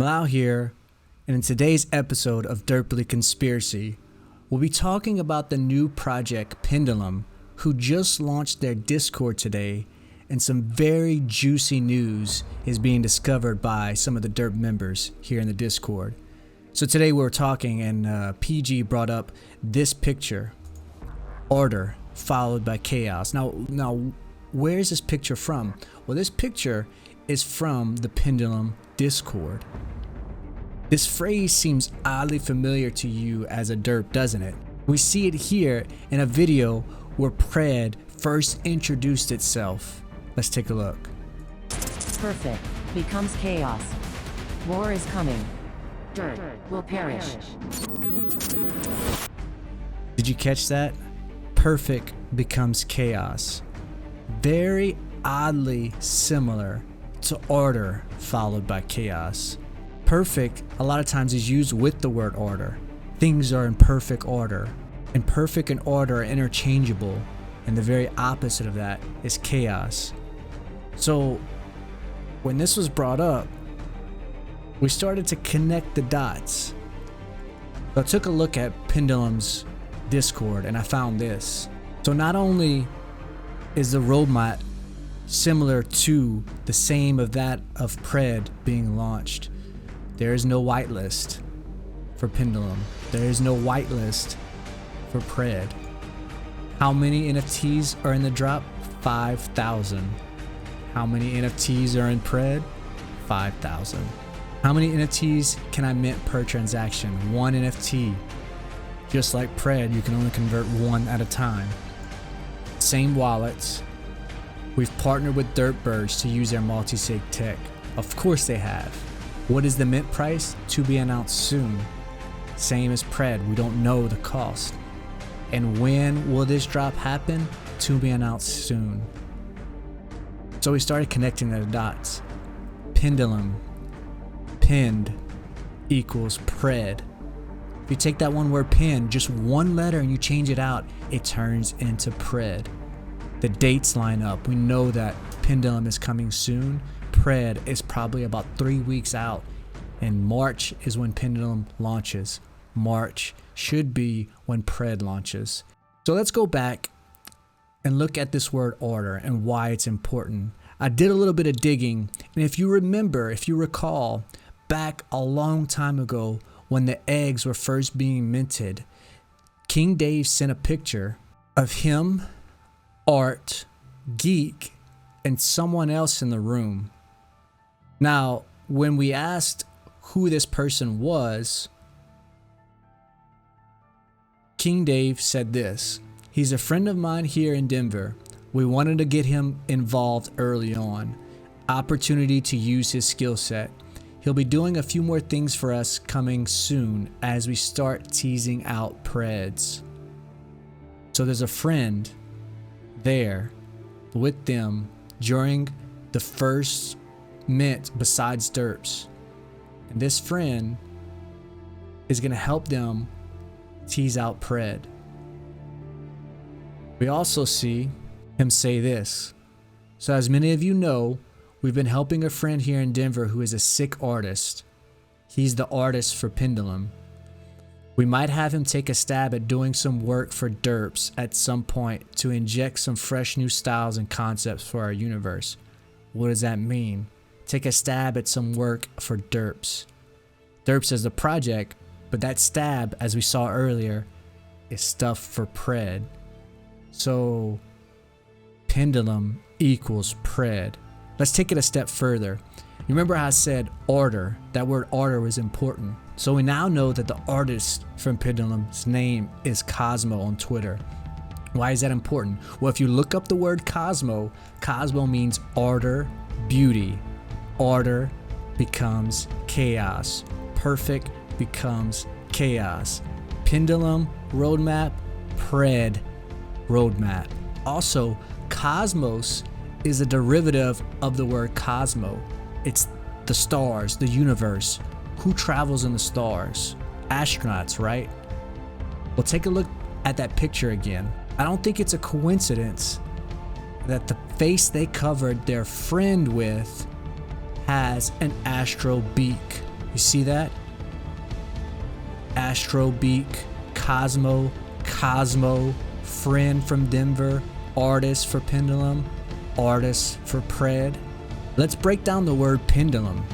Mal here, and in today's episode of Derply Conspiracy, we'll be talking about the new project Pendulum, who just launched their Discord today, and some very juicy news is being discovered by some of the Derp members here in the Discord. So today we were talking, and PG brought up this picture, order followed by chaos. Now, where is this picture from? Well, this picture is from the Pendulum Discord. This phrase seems oddly familiar to you as a derp, doesn't it? We see it here in a video where PRED first introduced itself. Let's take a look. Perfect becomes chaos. War is coming. Dirt will perish. Did you catch that? Perfect becomes chaos. Very oddly similar to order followed by chaos. Perfect a lot of times is used with the word order. Things are in perfect order. And perfect and order are interchangeable, and the very opposite of that is chaos. So when this was brought up, we started to connect the dots. So I took a look at Pendulum's Discord and I found this. So not only is the roadmap similar to the same of that of PRED being launched, there is no whitelist for Pendulum. There is no whitelist for PRED. How many NFTs are in the drop? 5,000. How many NFTs are in PRED? 5,000. How many NFTs can I mint per transaction? 1 NFT. Just like PRED, you can only convert 1 at a time. Same wallets. We've partnered with Dirtbirds to use their multi-sig tech. Of course they have. What is the mint price? To be announced soon. Same as PRED, we don't know the cost. And when will this drop happen? To be announced soon. So we started connecting the dots. Pendulum, pinned equals PRED. If you take that one word pin, just one letter, and you change it out, it turns into PRED. The dates line up. We know that Pendulum is coming soon. PRED is probably about 3 weeks out, and March is when Pendulum launches. March should be when PRED launches. So let's go back and look at this word order and why it's important. I did a little bit of digging, and if you recall, back a long time ago when the eggs were first being minted, King Dave sent a picture of him, Art, Geek, and someone else in the room. Now, when we asked who this person was, King Dave said this: "He's a friend of mine here in Denver. We wanted to get him involved early on. Opportunity to use his skill set. He'll be doing a few more things for us coming soon as we start teasing out PREDs." So there's a friend there with them during the first mint besides Derps. And this friend is going to help them tease out PRED. We also see him say this: "So as many of you know, we've been helping a friend here in Denver who is a sick artist. He's the artist for Pendulum. We might have him take a stab at doing some work for Derps at some point to inject some fresh new styles and concepts for our universe." What does that mean? Take a stab at some work for Derps. Derps is the project, but that stab, as we saw earlier, is stuff for PRED. So Pendulum equals PRED. Let's take it a step further. You remember how I said order? That word order was important. So we now know that the artist from Pendulum's name is Cosmo on Twitter. Why is that important? Well, if you look up the word Cosmo, Cosmo means order, beauty. Order becomes chaos. Perfect becomes chaos. Pendulum roadmap, PRED roadmap. Also, cosmos is a derivative of the word cosmo. It's the stars, the universe. Who travels in the stars? Astronauts, right? Well, take a look at that picture again. I don't think it's a coincidence that the face they covered their friend with has an astro beak. You see that? Astro Beak, Cosmo, Friend from Denver, Artist for Pendulum, Artist for PRED. Let's break down the word pendulum.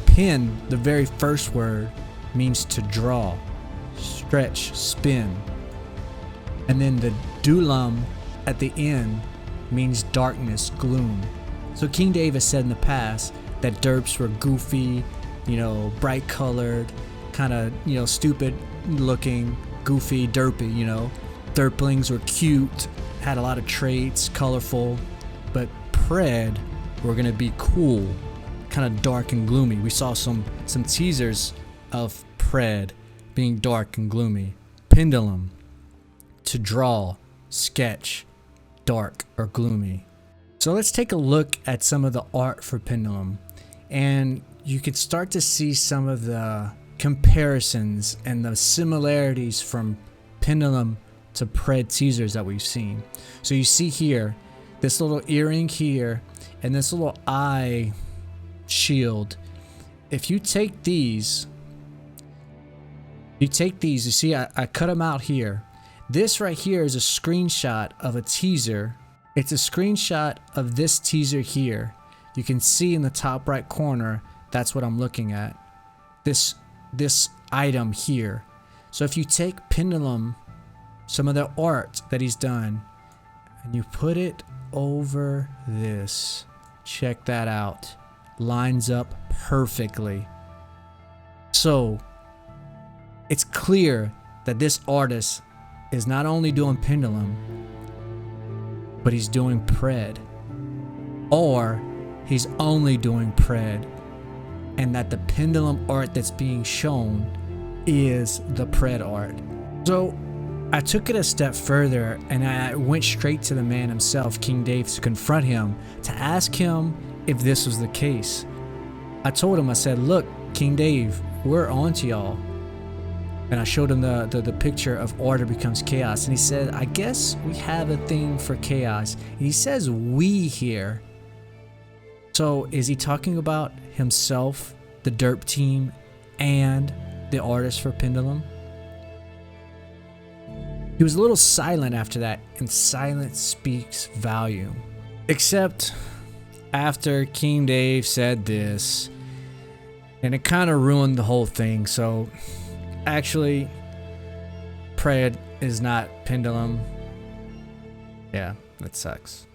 Pen, the very first word, means to draw, stretch, spin. And then the dulum at the end means darkness, gloom. So King Dave has said in the past that derps were goofy, bright colored, kind of, stupid looking, goofy, derpy, Derplings were cute, had a lot of traits, colorful, but PRED were gonna be cool, kind of dark and gloomy. We saw some teasers of PRED being dark and gloomy. Pendulum, to draw, sketch, dark or gloomy. So let's take a look at some of the art for Pendulum, and you can start to see some of the comparisons and the similarities from Pendulum to PRED teasers that we've seen. So you see here, this little earring here, and this little eye shield. If you take these, you see I cut them out here. This right here is a screenshot of a teaser. It's a screenshot of this teaser here. You can see in the top right corner, that's what I'm looking at. This item here. So if you take Pendulum, some of the art that he's done, and you put it over this, check that out. Lines up perfectly. So it's clear that this artist is not only doing Pendulum, but he's doing PRED, or he's only doing PRED, and that the Pendulum art that's being shown is the PRED art. So I took it a step further and I went straight to the man himself, King Dave, to confront him, to ask him if this was the case. I told him, I said, look, King Dave, we're on to y'all. And I showed him the picture of Order Becomes Chaos, and he said, I guess we have a thing for chaos. And he says we here. So is he talking about himself, the Derp team, and the artist for Pendulum? He was a little silent after that, and silence speaks volume. Except after King Dave said this, and it kind of ruined the whole thing. So actually, PRED is not Pendulum. Yeah, that sucks.